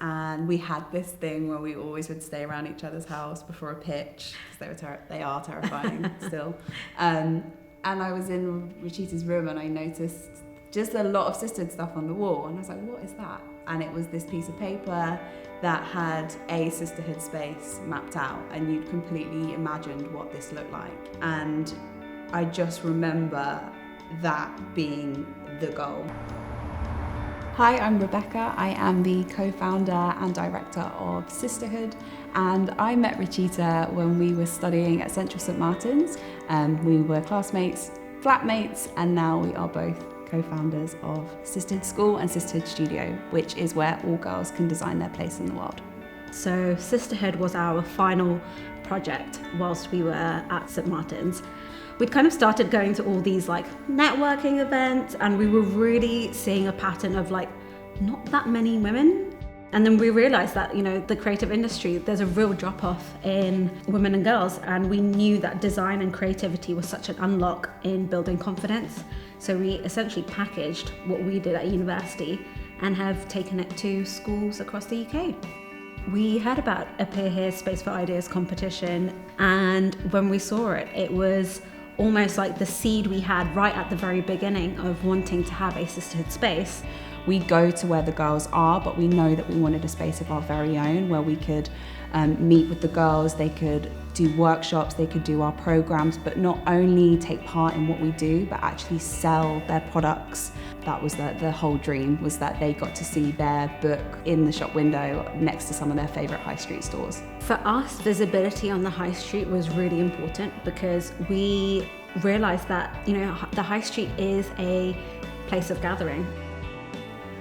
and we had this thing where we always would stay around each other's house before a pitch, because they are terrifying still. And I was in Rachita's room and I noticed just a lot of sisterhood stuff on the wall, and I was like, what is that? And it was this piece of paper that had a sisterhood space mapped out, and you'd completely imagined what this looked like. And I just remember that being the goal. Hi, I'm Rebecca. I am the co-founder and director of Sisterhood, and I met Rachita when we were studying at Central St Martin's. We were classmates, flatmates, and now we are both co-founders of Sisterhood School and Sisterhood Studio, which is where all girls can design their place in the world. So Sisterhood was our final project whilst we were at St Martin's. We'd kind of started going to all these like networking events, and we were really seeing a pattern of like not that many women. And then we realized that, the creative industry, there's a real drop off in women and girls. And we knew that design and creativity was such an unlock in building confidence. So we essentially packaged what we did at university and have taken it to schools across the UK. We heard about Appear Here Space for Ideas competition, and when we saw it, it was almost like the seed we had right at the very beginning of wanting to have a sisterhood space. We go to where the girls are, but we know that we wanted a space of our very own where we could meet with the girls, they could do workshops, they could do our programs, but not only take part in what we do, but actually sell their products. That was the whole dream, was that they got to see their book in the shop window next to some of their favourite high street stores. For us, visibility on the high street was really important because we realised that, the high street is a place of gathering.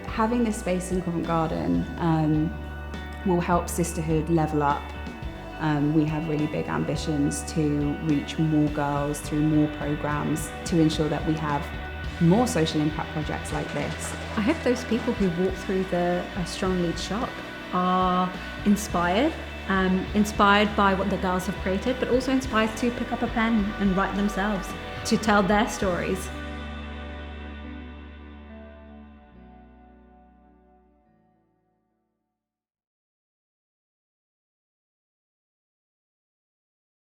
Having this space in Covent Garden will help Sisterhood level up. We have really big ambitions to reach more girls through more programmes to ensure that we have more social impact projects like this. I hope those people who walk through the Strong Lead shop are inspired by what the girls have created, but also inspired to pick up a pen and write themselves, to tell their stories.